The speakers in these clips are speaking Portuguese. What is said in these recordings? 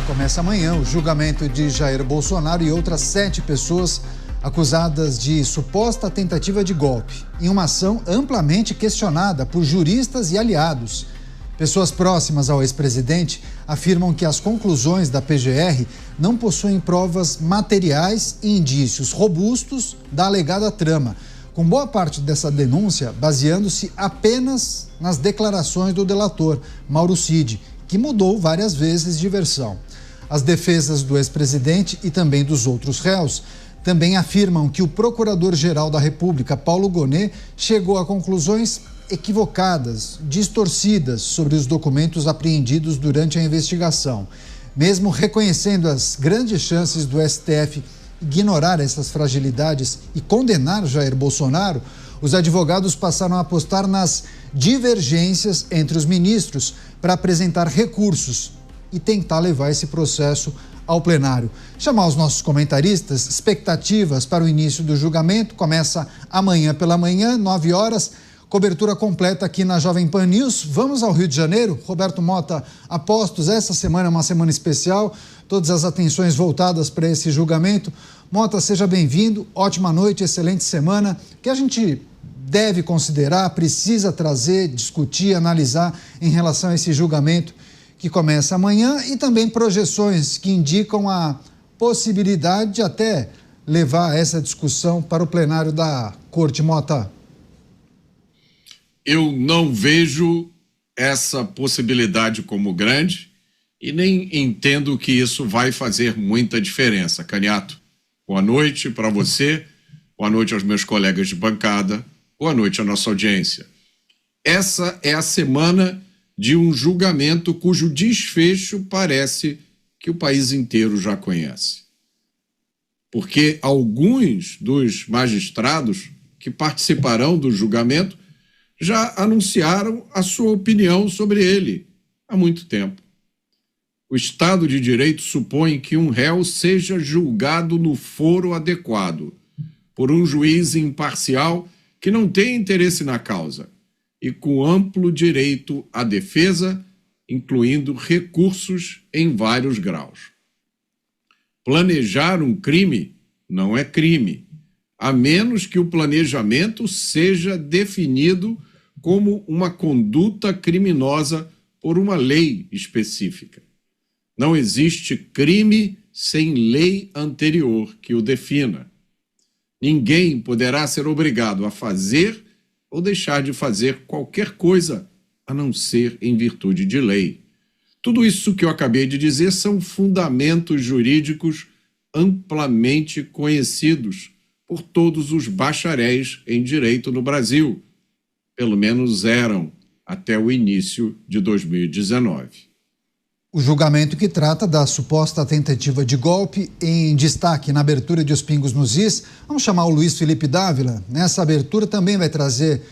Começa amanhã o julgamento de Jair Bolsonaro e outras 7 pessoas acusadas de suposta tentativa de golpe, em uma ação amplamente questionada por juristas e aliados. Pessoas próximas ao ex-presidente afirmam que as conclusões da PGR não possuem provas materiais e indícios robustos da alegada trama, com boa parte dessa denúncia baseando-se apenas nas declarações do delator, Mauro Cid, que mudou várias vezes de versão. As defesas do ex-presidente e também dos outros réus também afirmam que o Procurador-Geral da República, Paulo Gonet, chegou a conclusões equivocadas, distorcidas sobre os documentos apreendidos durante a investigação. Mesmo reconhecendo as grandes chances do STF ignorar essas fragilidades e condenar Jair Bolsonaro, os advogados passaram a apostar nas divergências entre os ministros para apresentar recursos e tentar levar esse processo ao plenário. Chamar os nossos comentaristas, expectativas para o início do julgamento, começa amanhã pela manhã, 9 horas, cobertura completa aqui na Jovem Pan News. Vamos ao Rio de Janeiro. Roberto Mota, apostos, essa semana é uma semana especial, todas as atenções voltadas para esse julgamento. Mota, seja bem-vindo, ótima noite, excelente semana. O que a gente deve considerar, precisa trazer, discutir, analisar em relação a esse julgamento que começa amanhã e também projeções que indicam a possibilidade de até levar essa discussão para o plenário da Corte. Mota. Eu não vejo essa possibilidade como grande e nem entendo que isso vai fazer muita diferença. Caniato, boa noite para você, boa noite aos meus colegas de bancada, boa noite à nossa audiência. Essa é a semana de um julgamento cujo desfecho parece que o país inteiro já conhece. Porque alguns dos magistrados que participarão do julgamento já anunciaram a sua opinião sobre ele há muito tempo. O Estado de Direito supõe que um réu seja julgado no foro adequado, por um juiz imparcial que não tem interesse na causa e com amplo direito à defesa, incluindo recursos em vários graus. Planejar um crime não é crime, a menos que o planejamento seja definido como uma conduta criminosa por uma lei específica. Não existe crime sem lei anterior que o defina. Ninguém poderá ser obrigado a fazer ou deixar de fazer qualquer coisa, a não ser em virtude de lei. Tudo isso que eu acabei de dizer são fundamentos jurídicos amplamente conhecidos por todos os bacharéis em direito no Brasil. Pelo menos eram até o início de 2019. O julgamento que trata da suposta tentativa de golpe em destaque na abertura de Os Pingos nos Is. Vamos chamar o Luiz Felipe Dávila. Nessa abertura também vai trazer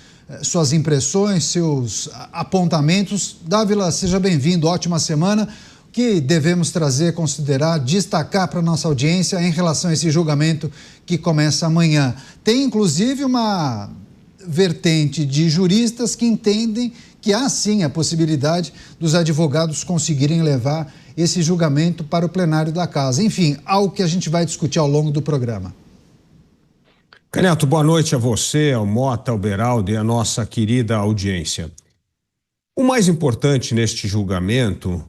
suas impressões, seus apontamentos. Dávila, seja bem-vindo, ótima semana. O que devemos trazer, considerar, destacar para a nossa audiência em relação a esse julgamento que começa amanhã? Tem inclusive uma vertente de juristas que entendem que há sim a possibilidade dos advogados conseguirem levar esse julgamento para o plenário da casa. Enfim, algo que a gente vai discutir ao longo do programa. Caniato, boa noite a você, ao Mota, ao Beraldo e à nossa querida audiência. O mais importante neste julgamento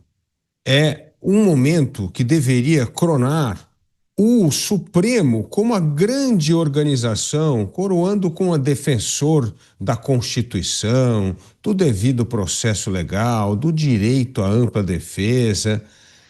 é um momento que deveria cronar o Supremo como a grande organização, coroando com a defensor da Constituição, do devido processo legal, do direito à ampla defesa.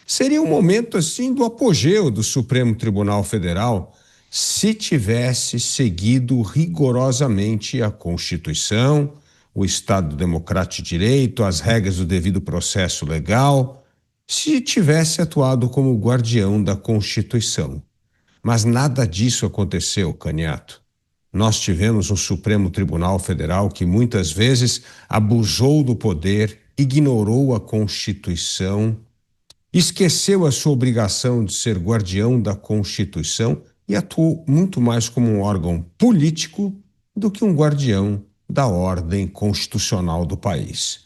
Seria um momento, assim, do apogeu do Supremo Tribunal Federal se tivesse seguido rigorosamente a Constituição, o Estado Democrático de Direito, as regras do devido processo legal, se tivesse atuado como guardião da Constituição. Mas nada disso aconteceu, Caniato. Nós tivemos um Supremo Tribunal Federal que muitas vezes abusou do poder, ignorou a Constituição, esqueceu a sua obrigação de ser guardião da Constituição e atuou muito mais como um órgão político do que um guardião da ordem constitucional do país.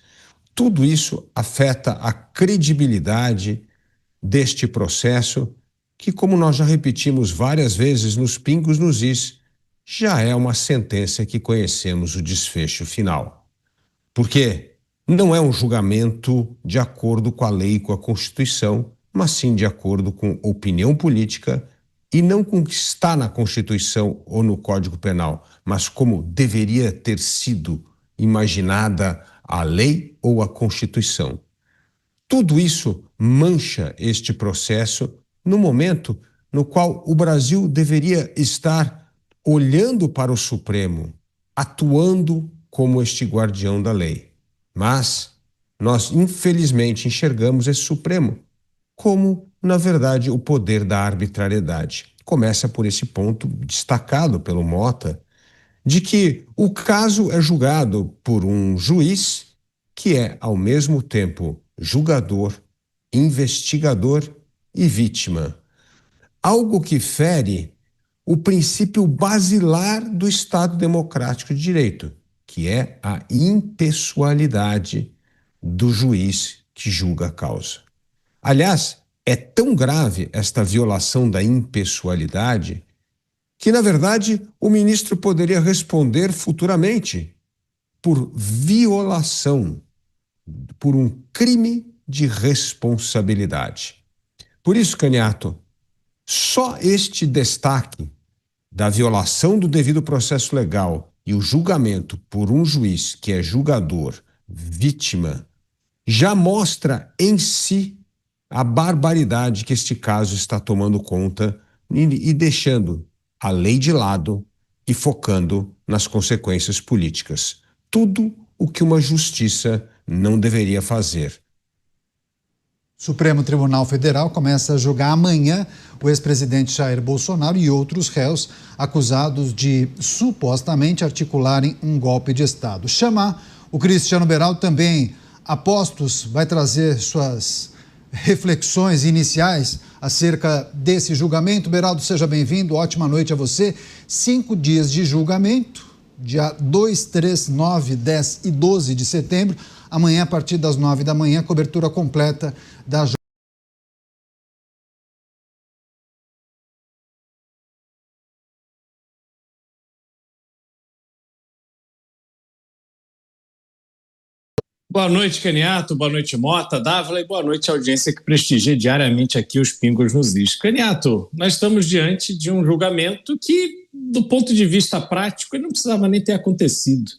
Tudo isso afeta a credibilidade deste processo que, como nós já repetimos várias vezes nos Pingos nos Is, já é uma sentença que conhecemos o desfecho final. Porque não é um julgamento de acordo com a lei e com a Constituição, mas sim de acordo com opinião política e não com o que está na Constituição ou no Código Penal, mas como deveria ter sido imaginada a lei ou a Constituição. Tudo isso mancha este processo no momento no qual o Brasil deveria estar olhando para o Supremo, atuando como este guardião da lei. Mas nós, infelizmente, enxergamos esse Supremo como, na verdade, o poder da arbitrariedade. Começa por esse ponto destacado pelo Mota, de que o caso é julgado por um juiz que é, ao mesmo tempo, julgador, investigador e vítima. Algo que fere o princípio basilar do Estado Democrático de Direito, que é a impessoalidade do juiz que julga a causa. Aliás, é tão grave esta violação da impessoalidade que, na verdade, o ministro poderia responder futuramente por violação, por um crime de responsabilidade. Por isso, Caniato, só este destaque da violação do devido processo legal e o julgamento por um juiz que é julgador, vítima, já mostra em si a barbaridade que este caso está tomando conta e deixando a lei de lado e focando nas consequências políticas. Tudo o que uma justiça não deveria fazer. O Supremo Tribunal Federal começa a julgar amanhã o ex-presidente Jair Bolsonaro e outros réus acusados de supostamente articularem um golpe de Estado. Chamar o Cristiano Beraldo também, apostos, vai trazer suas reflexões iniciais acerca desse julgamento. Beraldo, seja bem-vindo, ótima noite a você. 5 dias de julgamento, dia 2, 3, 9, 10 e 12 de setembro. Amanhã, a partir das 9 da manhã, cobertura completa da Boa noite, Caniato, boa noite, Mota, Dávila, e boa noite, audiência que prestigia diariamente aqui os Pingos nos Is. Caniato, nós estamos diante de um julgamento que, do ponto de vista prático, ele não precisava nem ter acontecido.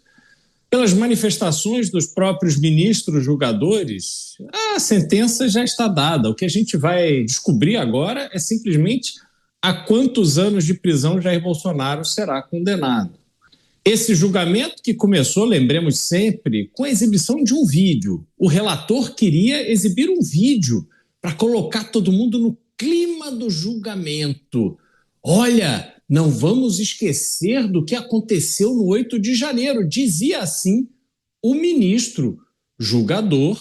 Pelas manifestações dos próprios ministros julgadores, a sentença já está dada. O que a gente vai descobrir agora é simplesmente a quantos anos de prisão Jair Bolsonaro será condenado. Esse julgamento que começou, lembremos sempre, com a exibição de um vídeo. O relator queria exibir um vídeo para colocar todo mundo no clima do julgamento. Olha, não vamos esquecer do que aconteceu no 8 de janeiro, dizia assim o ministro julgador,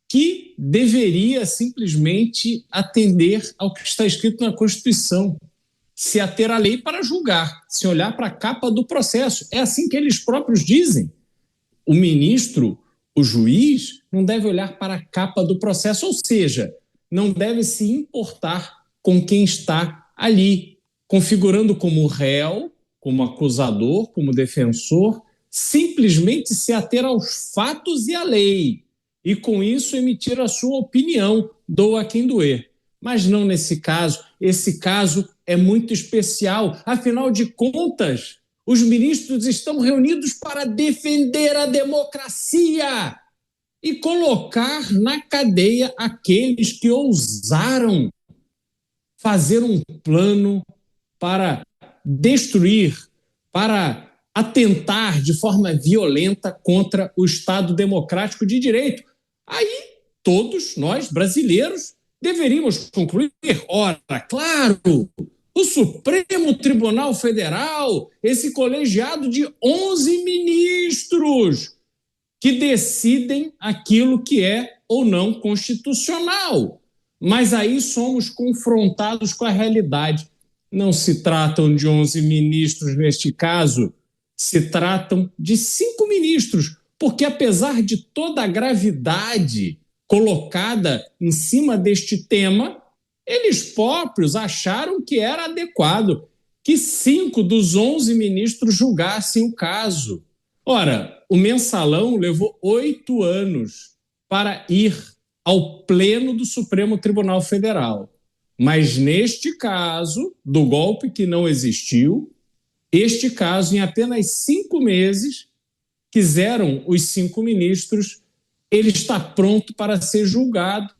que deveria simplesmente atender ao que está escrito na Constituição, se ater à lei para julgar, se olhar para a capa do processo. É assim que eles próprios dizem. O ministro, o juiz, não deve olhar para a capa do processo, ou seja, não deve se importar com quem está ali, configurando como réu, como acusador, como defensor, simplesmente se ater aos fatos e à lei, e com isso emitir a sua opinião, doa quem doer. Mas não nesse caso. Esse caso é muito especial. Afinal de contas, os ministros estão reunidos para defender a democracia e colocar na cadeia aqueles que ousaram fazer um plano para destruir, para atentar de forma violenta contra o Estado Democrático de Direito. Aí, todos nós, brasileiros, deveríamos concluir, ora, claro, o Supremo Tribunal Federal, esse colegiado de 11 ministros que decidem aquilo que é ou não constitucional. Mas aí somos confrontados com a realidade. Não se tratam de 11 ministros neste caso, se tratam de 5 ministros, porque apesar de toda a gravidade colocada em cima deste tema, eles próprios acharam que era adequado que 5 dos 11 ministros julgassem o caso. Ora, o mensalão levou 8 anos para ir ao Pleno do Supremo Tribunal Federal. Mas neste caso, do golpe que não existiu, este caso, em apenas 5 meses, quiseram os 5 ministros, ele está pronto para ser julgado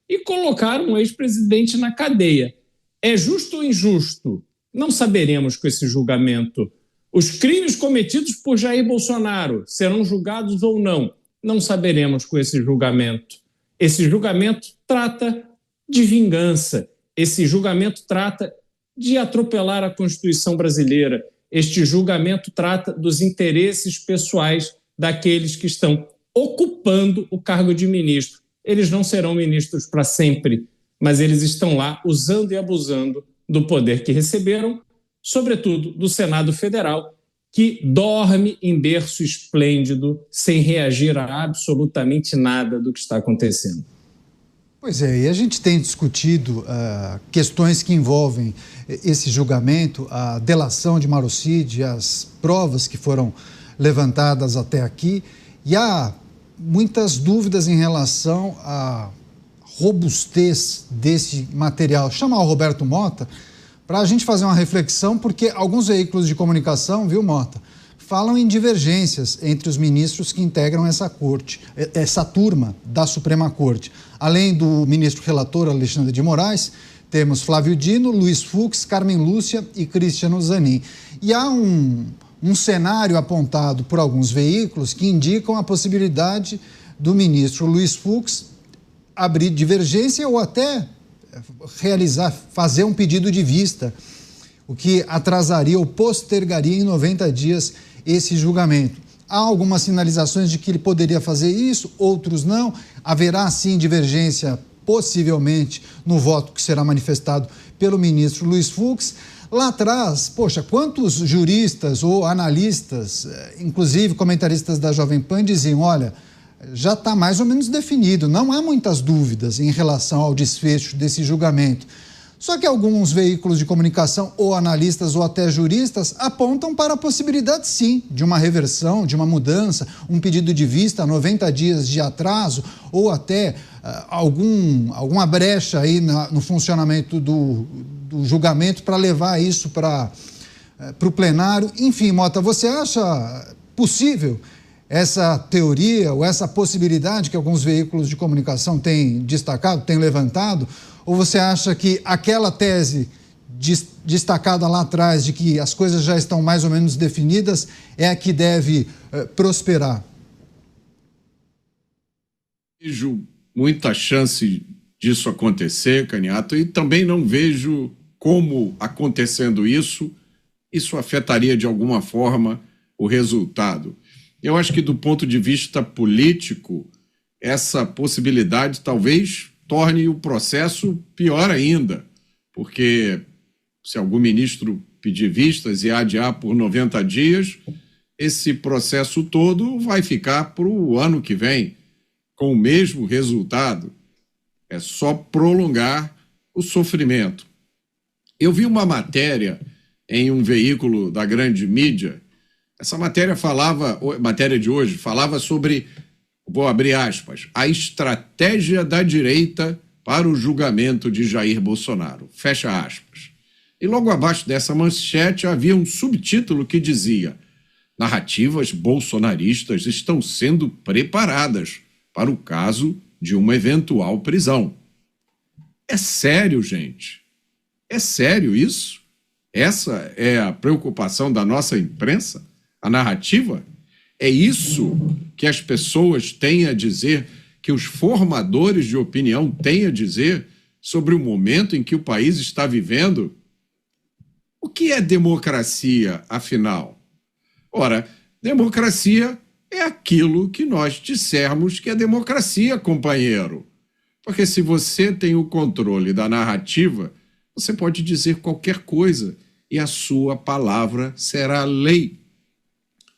e colocaram o ex-presidente na cadeia. É justo ou injusto? Não saberemos com esse julgamento. Os crimes cometidos por Jair Bolsonaro serão julgados ou não? Não saberemos com esse julgamento. Esse julgamento trata de vingança. Esse julgamento trata de atropelar a Constituição brasileira. Este julgamento trata dos interesses pessoais daqueles que estão ocupando o cargo de ministro. Eles não serão ministros para sempre, mas eles estão lá usando e abusando do poder que receberam, sobretudo do Senado Federal, que dorme em berço esplêndido, sem reagir a absolutamente nada do que está acontecendo. Pois é, e a gente tem discutido questões que envolvem esse julgamento, a delação de Mauro Cid, as provas que foram levantadas até aqui, e há muitas dúvidas em relação à robustez desse material. Chamar o Roberto Mota para a gente fazer uma reflexão, porque alguns veículos de comunicação, viu, Mota, falam em divergências entre os ministros que integram essa corte, essa turma da Suprema Corte. Além do ministro relator Alexandre de Moraes, temos Flávio Dino, Luiz Fux, Carmen Lúcia e Cristiano Zanin. E há um cenário apontado por alguns veículos que indicam a possibilidade do ministro Luiz Fux abrir divergência ou até fazer um pedido de vista, o que atrasaria ou postergaria em 90 dias esse julgamento. Há algumas sinalizações de que ele poderia fazer isso, outros não. Haverá, sim, divergência, possivelmente, no voto que será manifestado pelo ministro Luiz Fux. Lá atrás, poxa, quantos juristas ou analistas, inclusive comentaristas da Jovem Pan, diziam, olha, já está mais ou menos definido, não há muitas dúvidas em relação ao desfecho desse julgamento. Só que alguns veículos de comunicação, ou analistas, ou até juristas, apontam para a possibilidade, sim, de uma reversão, de uma mudança, um pedido de vista, 90 dias de atraso, ou até alguma brecha aí no funcionamento do julgamento para levar isso para o plenário. Enfim, Mota, você acha possível essa teoria ou essa possibilidade que alguns veículos de comunicação têm destacado, têm levantado? Ou você acha que aquela tese destacada lá atrás de que as coisas já estão mais ou menos definidas é a que deve prosperar? Vejo muita chance disso acontecer, Caniato, e também não vejo como, acontecendo isso afetaria de alguma forma o resultado. Eu acho que, do ponto de vista político, essa possibilidade talvez torne o processo pior ainda, porque se algum ministro pedir vistas e adiar por 90 dias, esse processo todo vai ficar para o ano que vem, com o mesmo resultado. É só prolongar o sofrimento. Eu vi uma matéria em um veículo da grande mídia. Essa matéria matéria de hoje, falava sobre, vou abrir aspas, a estratégia da direita para o julgamento de Jair Bolsonaro, fecha aspas. E logo abaixo dessa manchete havia um subtítulo que dizia: narrativas bolsonaristas estão sendo preparadas para o caso de uma eventual prisão. É sério, gente? É sério isso? Essa é a preocupação da nossa imprensa? A narrativa? É isso que as pessoas têm a dizer, que os formadores de opinião têm a dizer sobre o momento em que o país está vivendo? O que é democracia, afinal? Ora, democracia é aquilo que nós dissermos que é democracia, companheiro. Porque se você tem o controle da narrativa, você pode dizer qualquer coisa e a sua palavra será lei.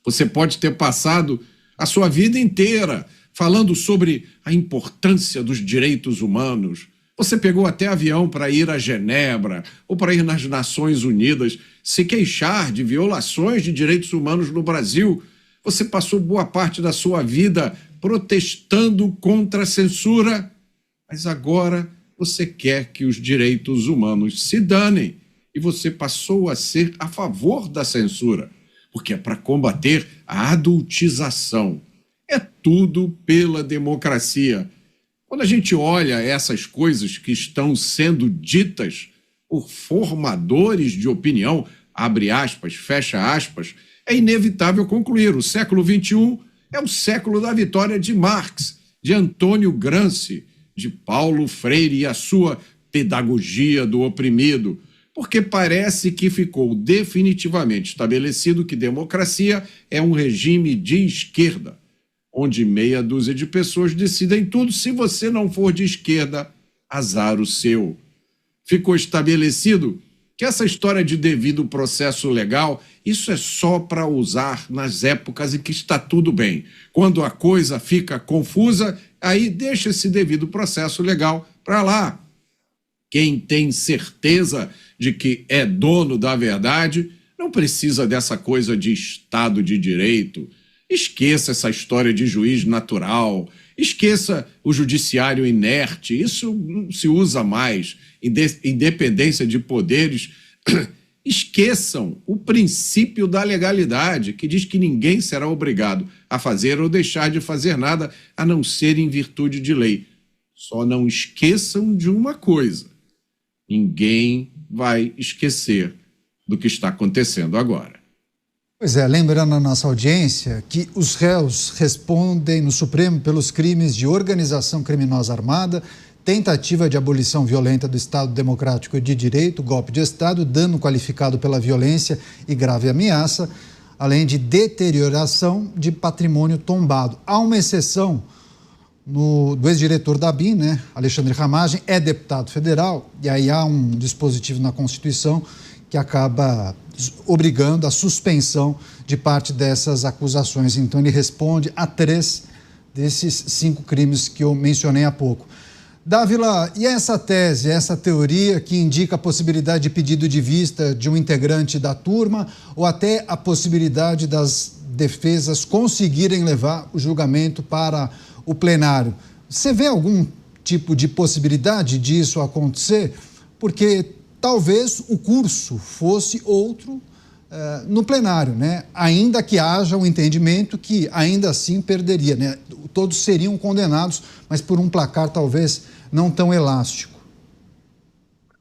Você pode ter passado a sua vida inteira falando sobre a importância dos direitos humanos. Você pegou até avião para ir a Genebra ou para ir nas Nações Unidas se queixar de violações de direitos humanos no Brasil. Você passou boa parte da sua vida protestando contra a censura, mas agora você quer que os direitos humanos se danem e você passou a ser a favor da censura, porque é para combater a adultização. É tudo pela democracia. Quando a gente olha essas coisas que estão sendo ditas por formadores de opinião, abre aspas, fecha aspas, é inevitável concluir: o século XXI é o século da vitória de Marx, de Antônio Gramsci, de Paulo Freire e a sua pedagogia do oprimido, porque parece que ficou definitivamente estabelecido que democracia é um regime de esquerda, onde meia dúzia de pessoas decidem tudo. Se você não for de esquerda, azar o seu. Ficou estabelecido que essa história de devido processo legal, isso é só para usar nas épocas em que está tudo bem. Quando a coisa fica confusa, aí deixa esse devido processo legal para lá. Quem tem certeza de que é dono da verdade não precisa dessa coisa de Estado de Direito. Esqueça essa história de juiz natural, esqueça o judiciário inerte, isso não se usa mais, independência de poderes. Esqueçam o princípio da legalidade, que diz que ninguém será obrigado a fazer ou deixar de fazer nada, a não ser em virtude de lei. Só não esqueçam de uma coisa: ninguém vai esquecer do que está acontecendo agora. Pois é, lembrando a nossa audiência que os réus respondem no Supremo pelos crimes de organização criminosa armada, tentativa de abolição violenta do Estado Democrático de Direito, golpe de Estado, dano qualificado pela violência e grave ameaça, além de deterioração de patrimônio tombado. Há uma exceção do ex-diretor da ABIN, Alexandre Ramagem, é deputado federal, e aí há um dispositivo na Constituição que acaba obrigando a suspensão de parte dessas acusações. Então, ele responde a 3 desses 5 crimes que eu mencionei há pouco. Dávila, e essa tese, essa teoria que indica a possibilidade de pedido de vista de um integrante da turma ou até a possibilidade das defesas conseguirem levar o julgamento para o plenário? Você vê algum tipo de possibilidade disso acontecer? Porque talvez o curso fosse outro no plenário, ainda que haja um entendimento que ainda assim perderia, Todos seriam condenados, mas por um placar talvez não tão elástico.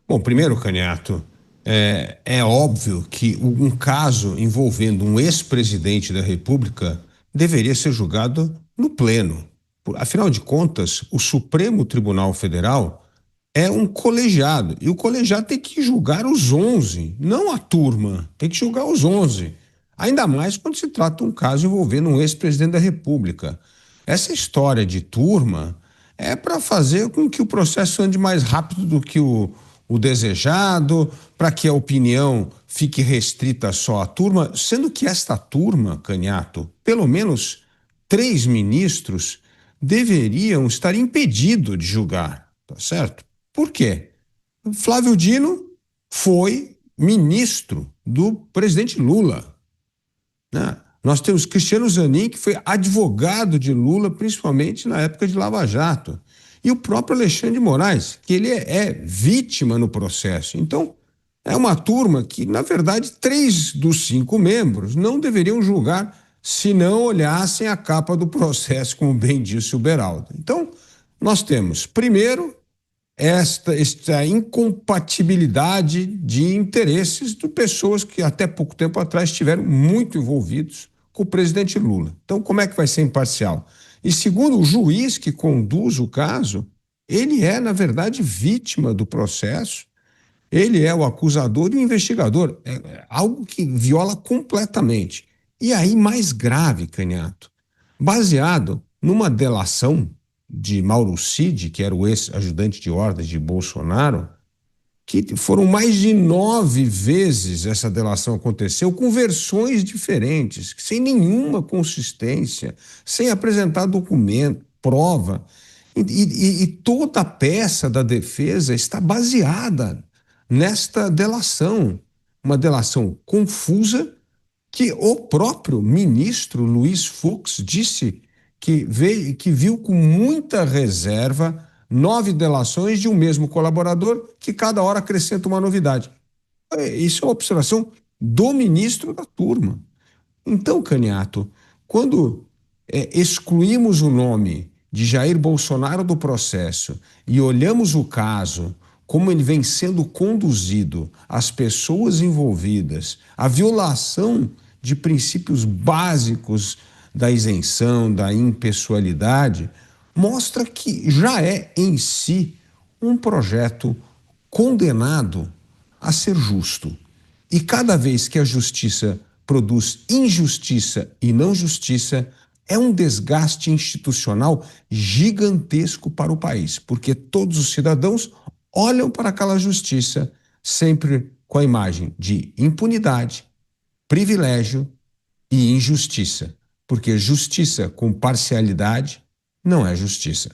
Bom, primeiro, Caniato, é óbvio que um caso envolvendo um ex-presidente da República deveria ser julgado no pleno. Afinal de contas, o Supremo Tribunal Federal é um colegiado, e o colegiado tem que julgar os 11, não a turma, tem que julgar os 11. Ainda mais quando se trata de um caso envolvendo um ex-presidente da República. Essa história de turma é para fazer com que o processo ande mais rápido do que o desejado, para que a opinião fique restrita só à turma, sendo que esta turma, Caniato, pelo menos 3 ministros deveriam estar impedidos de julgar, tá certo? Por quê? Flávio Dino foi ministro do presidente Lula, Nós temos Cristiano Zanin, que foi advogado de Lula, principalmente na época de Lava Jato. E o próprio Alexandre de Moraes, que ele é vítima no processo. Então, é uma turma que, na verdade, 3 dos 5 membros não deveriam julgar se não olhassem a capa do processo, como bem disse o Beraldo. Então, nós temos, primeiro, esta incompatibilidade de interesses de pessoas que até pouco tempo atrás estiveram muito envolvidos com o presidente Lula. Então, como é que vai ser imparcial? E segundo, o juiz que conduz o caso, ele é, na verdade, vítima do processo, ele é o acusador e o investigador. É algo que viola completamente. E aí, mais grave, Caniato, baseado numa delação de Mauro Cid, que era o ex-ajudante de ordens de Bolsonaro, que foram mais de 9 vezes essa delação aconteceu, com versões diferentes, sem nenhuma consistência, sem apresentar documento, prova. E toda a peça da defesa está baseada nesta delação, uma delação confusa, que o próprio ministro Luiz Fux disse que viu com muita reserva 9 delações de um mesmo colaborador, que cada hora acrescenta uma novidade. Isso é uma observação do ministro da turma. Então, Caniato, quando excluímos o nome de Jair Bolsonaro do processo e olhamos o caso, como ele vem sendo conduzido, as pessoas envolvidas, a violação de princípios básicos da isenção, da impessoalidade, mostra que já é em si um projeto condenado a ser justo. E cada vez que a justiça produz injustiça e não justiça, é um desgaste institucional gigantesco para o país, porque todos os cidadãos olham para aquela justiça sempre com a imagem de impunidade, privilégio e injustiça, porque justiça com parcialidade não é justiça.